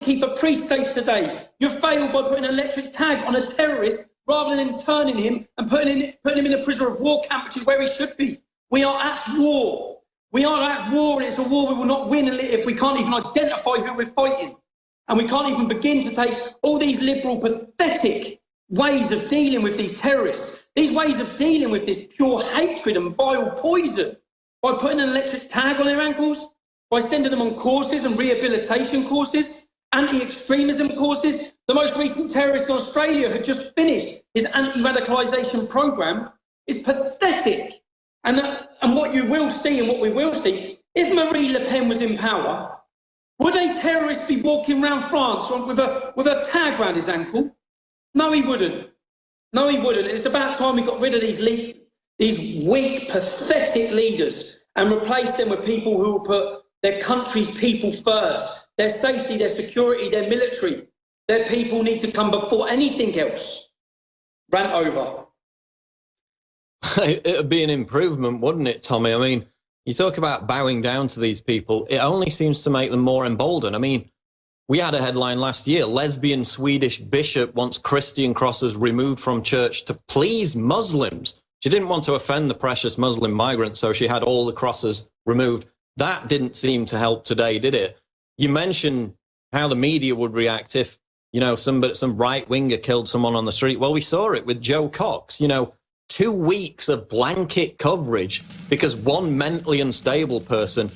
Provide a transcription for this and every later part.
keep a priest safe today. You failed by putting an electric tag on a terrorist rather than interning him and putting him in a prisoner of war camp, which is where he should be. We are at war. We are at war, and it's a war we will not win if we can't even identify who we're fighting. And we can't even begin to take all these liberal, pathetic ways of dealing with these terrorists, these ways of dealing with this pure hatred and vile poison, by putting an electric tag on their ankles, by sending them on courses and rehabilitation courses, anti-extremism courses. The most recent terrorist in Australia who just finished his anti-radicalisation programme is pathetic. And what you will see and what we will see, if Marine Le Pen was in power, would a terrorist be walking around France with a tag around his ankle? No, he wouldn't. No, he wouldn't. It's about time we got rid of these weak, pathetic leaders and replace them with people who will put their country's people first, their safety, their security, their military. Their people need to come before anything else. Rant over. It would be an improvement, wouldn't it, Tommy? I mean, you talk about bowing down to these people. It only seems to make them more emboldened. I mean, we had a headline last year, lesbian Swedish bishop wants Christian crosses removed from church to please Muslims. She didn't want to offend the precious Muslim migrants, so she had all the crosses removed. That didn't seem to help today, did it? You mentioned how the media would react if, some right-winger killed someone on the street. Well, we saw it with Joe Cox, 2 weeks of blanket coverage because one mentally unstable person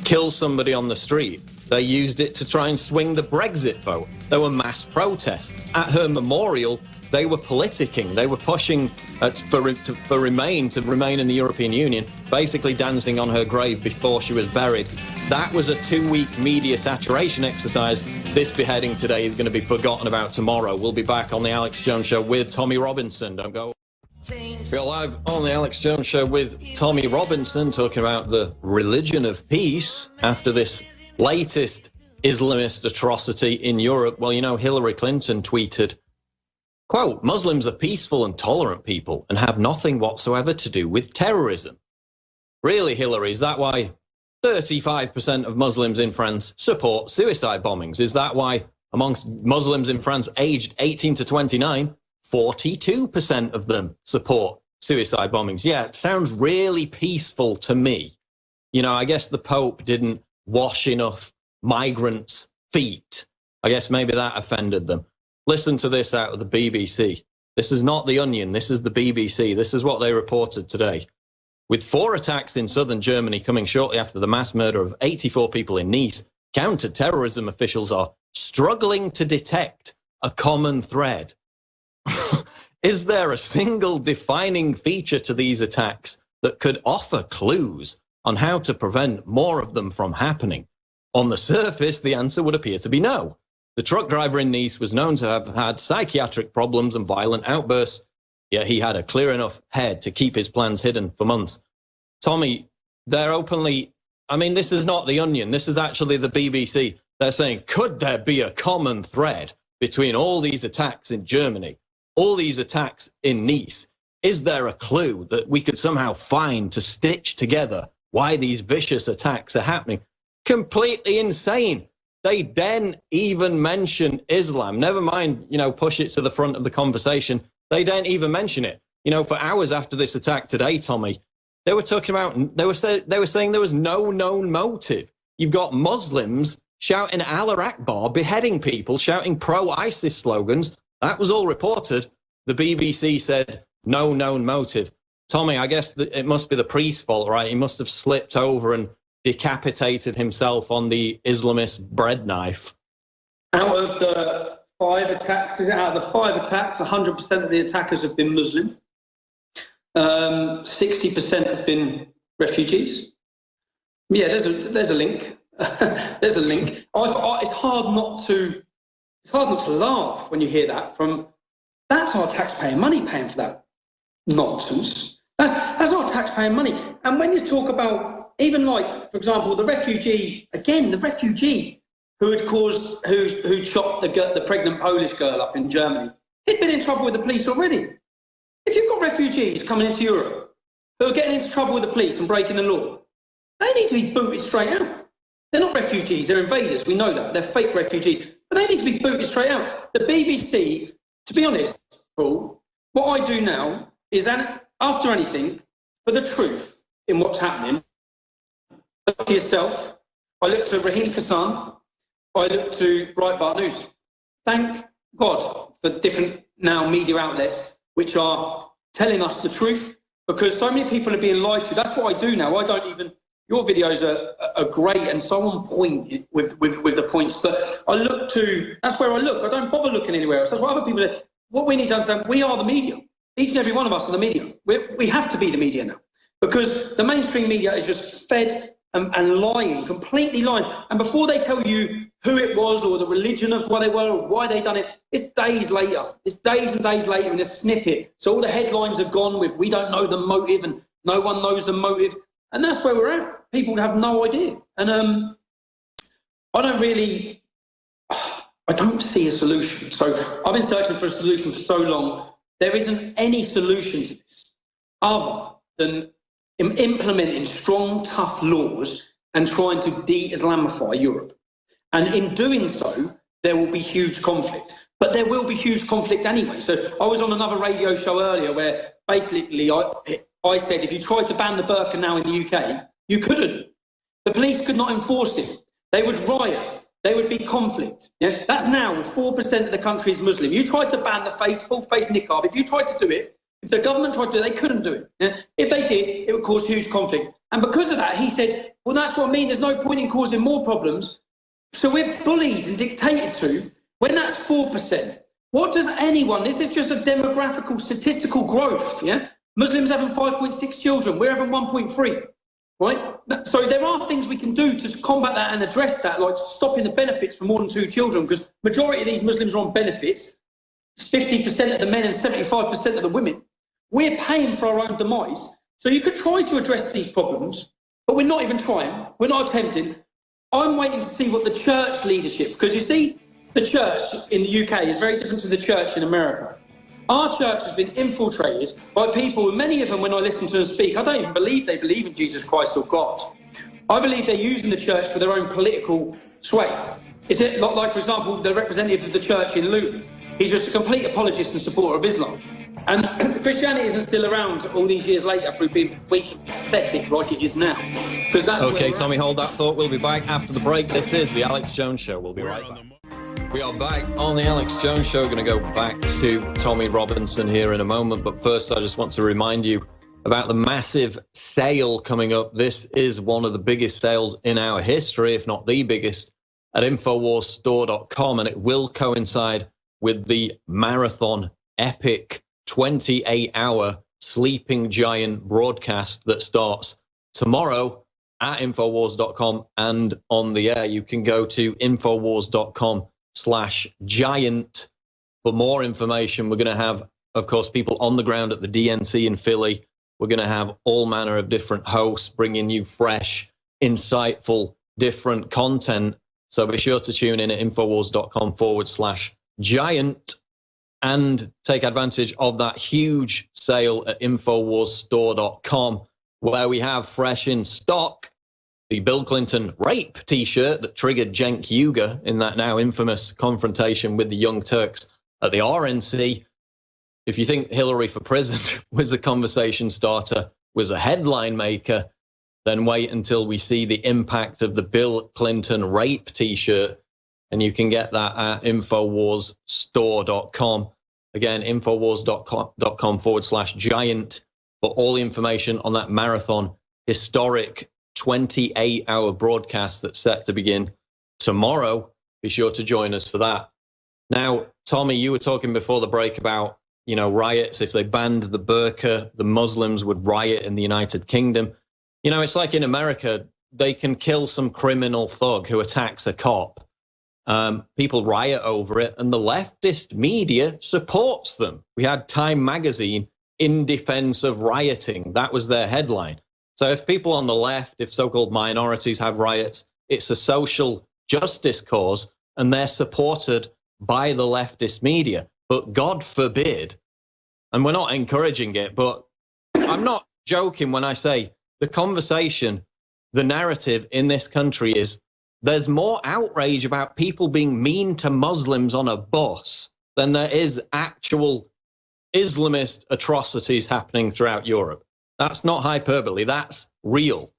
kills somebody on the street. They used it to try and swing the Brexit vote. There were mass protests. At her memorial, they were politicking. They were pushing for Remain to remain in the European Union, basically dancing on her grave before she was buried. That was a 2-week media saturation exercise. This beheading today is going to be forgotten about tomorrow. We'll be back on the Alex Jones Show with Tommy Robinson. Don't go. We're live on the Alex Jones Show with Tommy Robinson talking about the religion of peace after this latest Islamist atrocity in Europe. Well, Hillary Clinton tweeted, quote, Muslims are peaceful and tolerant people and have nothing whatsoever to do with terrorism. Really, Hillary, is that why 35% of Muslims in France support suicide bombings? Is that why amongst Muslims in France aged 18 to 29, 42% of them support suicide bombings? Yeah, it sounds really peaceful to me. I guess the Pope didn't wash enough migrants' feet. I guess maybe that offended them. Listen to this out of the BBC. This is not The Onion. This is the BBC. This is what they reported today. With 4 attacks in southern Germany coming shortly after the mass murder of 84 people in Nice, counter-terrorism officials are struggling to detect a common thread. Is there a single defining feature to these attacks that could offer clues on how to prevent more of them from happening? On the surface, the answer would appear to be no. The truck driver in Nice was known to have had psychiatric problems and violent outbursts, yet he had a clear enough head to keep his plans hidden for months. Tommy, they're openly... this is not The Onion. This is actually the BBC. They're saying, could there be a common thread between all these attacks in Germany, all these attacks in Nice? Is there a clue that we could somehow find to stitch together why these vicious attacks are happening? Completely insane. They then even mention Islam. Never mind, push it to the front of the conversation. They don't even mention it. For hours after this attack today, Tommy, they were talking about, they were saying there was no known motive. You've got Muslims shouting Allah Akbar, beheading people, shouting pro-ISIS slogans. That was all reported. The BBC said no known motive. Tommy, I guess it must be the priest's fault, right? He must have slipped over and decapitated himself on the Islamist bread knife. Out of the 5 attacks, 100% of the attackers have been Muslim. 60% have been refugees. Yeah, there's a link. There's a link. It's hard not to laugh when you hear that. That's our taxpayer money paying for that nonsense. That's our taxpayer money. And when you talk about even for example, the refugee who shot the pregnant Polish girl up in Germany, he'd been in trouble with the police already. If you've got refugees coming into Europe who are getting into trouble with the police and breaking the law, they need to be booted straight out. They're not refugees, they're invaders. We know that. They're fake refugees. need to be booted straight out. The BBC, to be honest, Paul, what I do now is, after anything, for the truth in what's happening, I look to yourself, I look to Raheem Kassan, I look to Breitbart News. Thank God for different now media outlets which are telling us the truth, because so many people are being lied to. That's what I do now. I don't even... Your videos are great and so on point with the points, but I look to... That's where I look. I don't bother looking anywhere else. That's what other people are... What we need to understand, we are the media. Each and every one of us are the media. We have to be the media now, because the mainstream media is just fed and lying, completely lying. And before they tell you who it was or the religion of where they were or why they done it, it's days later. It's days and days later in a snippet. So all the headlines are gone with, we don't know the motive and no one knows the motive. And that's where we're at. People have no idea. And I don't see a solution. So I've been searching for a solution for so long. There isn't any solution to this other than implementing strong, tough laws and trying to de-Islamify Europe. And in doing so, there will be huge conflict. But there will be huge conflict anyway. So I was on another radio show earlier where basically I said, if you tried to ban the burqa now in the UK, you couldn't. The police could not enforce it. They would riot. There would be conflict. Yeah? That's now, with 4% of the country is Muslim. You tried to ban the full-face niqab. If you tried to do it, if the government tried to do it, they couldn't do it. Yeah? If they did, it would cause huge conflict. And because of that, he said, well, that's what I mean. There's no point in causing more problems. So we're bullied and dictated to when that's 4%. What does anyone... This is just a demographical, statistical growth, yeah? Muslims having 5.6 children. We're having 1.3, right? So there are things we can do to combat that and address that, like stopping the benefits for more than 2 children, because majority of these Muslims are on benefits. 50% of the men and 75% of the women. We're paying for our own demise. So you could try to address these problems, but we're not even trying. We're not attempting. I'm waiting to see what the church leadership, because you see, the church in the UK is very different to the church in America. Our church has been infiltrated by people, many of them, when I listen to them speak, I don't even believe they believe in Jesus Christ or God. I believe they're using the church for their own political sway. Is it like, for example, the representative of the church in Luton? He's just a complete apologist and supporter of Islam. And Christianity isn't still around all these years later through being weak and pathetic like it is now. Because that's okay, Tommy, hold that thought. We'll be back after the break. This is The Alex Jones Show. We'll be right back. We are back on The Alex Jones Show. Going to go back to Tommy Robinson here in a moment. But first, I just want to remind you about the massive sale coming up. This is one of the biggest sales in our history, if not the biggest, at InfoWarsStore.com. And it will coincide with the Marathon Epic 28-hour Sleeping Giant broadcast that starts tomorrow at Infowars.com and on the air. You can go to Infowars.com/giant for more information. We're going to have, of course, people on the ground at the DNC in Philly. We're going to have all manner of different hosts bringing you fresh, insightful, different content. So be sure to tune in at Infowars.com/giant and take advantage of that huge sale at InfoWarsStore.com, where we have fresh in stock the Bill Clinton rape T-shirt that triggered Cenk Uygur in that now infamous confrontation with the Young Turks at the RNC. If you think Hillary for president was a conversation starter, was a headline maker, then wait until we see the impact of the Bill Clinton rape T-shirt, and you can get that at InfoWarsStore.com. Again, Infowars.com/giant for all the information on that marathon, historic 28-hour broadcast that's set to begin tomorrow. Be sure to join us for that. Now, Tommy, you were talking before the break about, riots. If they banned the burqa, the Muslims would riot in the United Kingdom. It's like in America, they can kill some criminal thug who attacks a cop. People riot over it, and the leftist media supports them. We had Time magazine in defense of rioting. That was their headline. So if people on the left, if so-called minorities have riots, it's a social justice cause, and they're supported by the leftist media. But God forbid, and we're not encouraging it, but I'm not joking when I say the conversation, the narrative in this country is there's more outrage about people being mean to Muslims on a bus than there is actual Islamist atrocities happening throughout Europe. That's not hyperbole, that's real.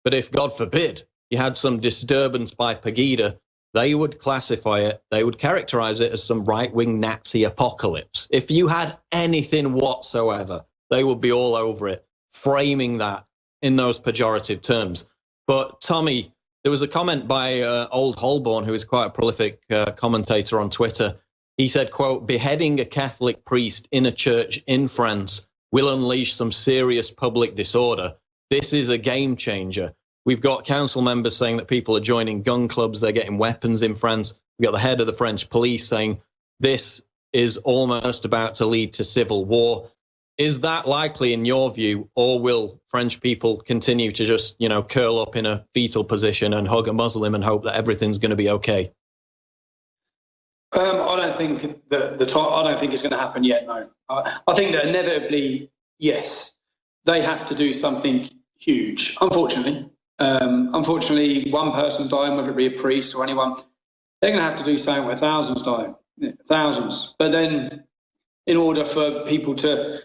But if, God forbid, you had some disturbance by Pegida, they would classify it, they would characterize it as some right-wing Nazi apocalypse. If you had anything whatsoever, they would be all over it, framing that in those pejorative terms. But Tommy, there was a comment by Old Holborn, who is quite a prolific commentator on Twitter. He said, quote, beheading a Catholic priest in a church in France will unleash some serious public disorder. This is a game changer. We've got council members saying that people are joining gun clubs, they're getting weapons in France. We've got the head of the French police saying this is almost about to lead to civil war. Is that likely in your view, or will French people continue to just, curl up in a fetal position and hug a Muslim and hope that everything's going to be okay? I don't think I don't think it's going to happen yet. No, I think that inevitably, yes, they have to do something huge. Unfortunately, one person dying, whether it be a priest or anyone, they're going to have to do something where thousands die, thousands. But then, in order for people to,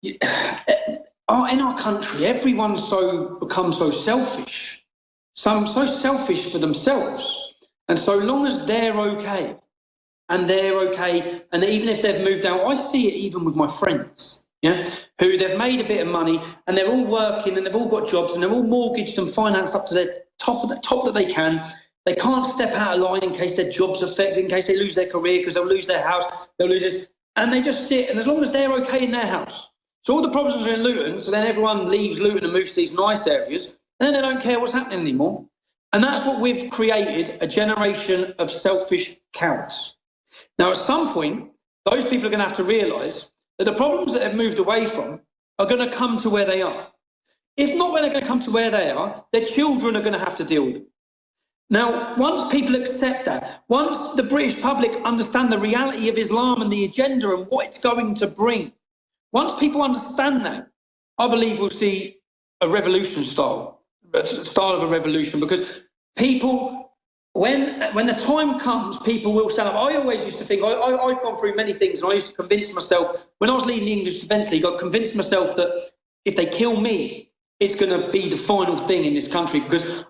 in our country, everyone's become so selfish, so selfish for themselves, and so long as they're okay. And they're okay, and even if they've moved out, I see it even with my friends, who they've made a bit of money and they're all working and they've all got jobs and they're all mortgaged and financed up to the top that they can. They can't step out of line in case their job's affected, in case they lose their career, because they'll lose their house, they'll lose this, and they just sit, and as long as they're okay in their house. So all the problems are in Luton, so then everyone leaves Luton and moves to these nice areas, and then they don't care what's happening anymore. And that's what we've created, a generation of selfish cowards. Now, at some point, those people are going to have to realise that the problems that they've moved away from are going to come to where they are. If not where they're going to come to where they are, their children are going to have to deal with them. Now, once people accept that, once the British public understand the reality of Islam and the agenda and what it's going to bring, once people understand that, I believe we'll see a revolution style of a revolution, because people... When the time comes, people will stand up. I always used to think, I've gone through many things, and I used to convince myself, when I was leading the English Defence League, I convinced myself that if they kill me, it's going to be the final thing in this country, because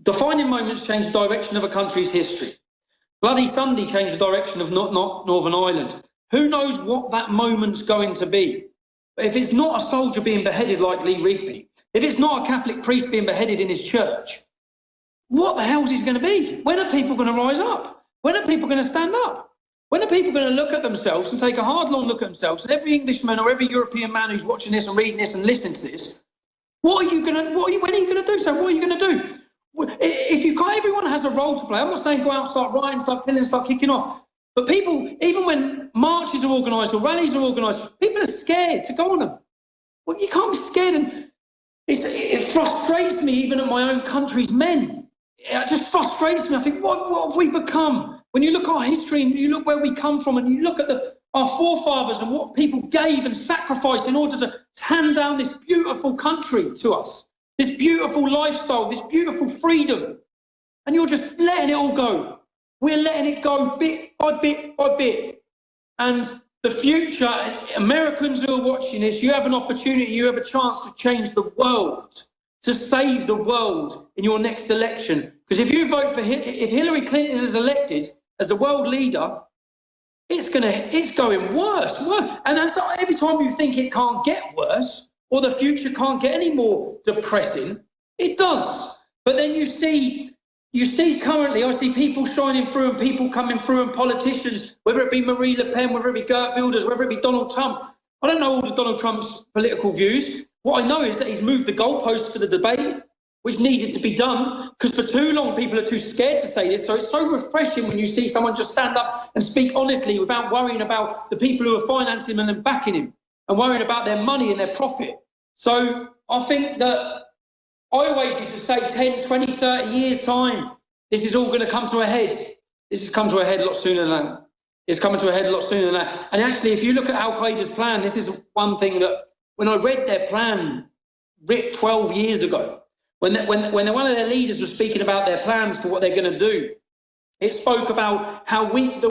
defining moments change the direction of a country's history. Bloody Sunday changed the direction of not Northern Ireland. Who knows what that moment's going to be? But if it's not a soldier being beheaded like Lee Rigby, if it's not a Catholic priest being beheaded in his church, what the hell is it going to be? When are people going to rise up? When are people going to stand up? When are people going to look at themselves and take a hard, long look at themselves? And every Englishman or every European man who's watching this and reading this and listening to this, when are you going to do so? What are you going to do? If you can't, everyone has a role to play. I'm not saying go out and start rioting, start killing, start kicking off. But people, even when marches are organised or rallies are organised, people are scared to go on them. Well, you can't be scared. And it frustrates me even at my own country's men. It just frustrates me. I think, what have we become? When you look at our history and you look where we come from and you look at our forefathers and what people gave and sacrificed in order to hand down this beautiful country to us, this beautiful lifestyle, this beautiful freedom, and you're just letting it all go. We're letting it go bit by bit by bit. And the future, Americans who are watching this, you have an opportunity, you have a chance to change the world, to save the world in your next election. Because if you vote for if Hillary Clinton is elected as a world leader, it's going worse. And that's every time you think it can't get worse or the future can't get any more depressing, it does. But then you see currently, I see people shining through and people coming through and politicians, whether it be Marie Le Pen, whether it be Geert Wilders, whether it be Donald Trump. I don't know all of Donald Trump's political views. What I know is that he's moved the goalposts for the debate, which needed to be done, because for too long people are too scared to say this. So it's so refreshing when you see someone just stand up and speak honestly without worrying about the people who are financing him and backing him and worrying about their money and their profit. So I think that I always used to say 10, 20, 30 years' time, this is all going to come to a head. This has come to a head a lot sooner than that. It's coming to a head a lot sooner than that. And actually, if you look at Al-Qaeda's plan, this is one thing that when I read their plan writ 12 years ago, when one of their leaders was speaking about their plans for what they're going to do, it spoke about how weak the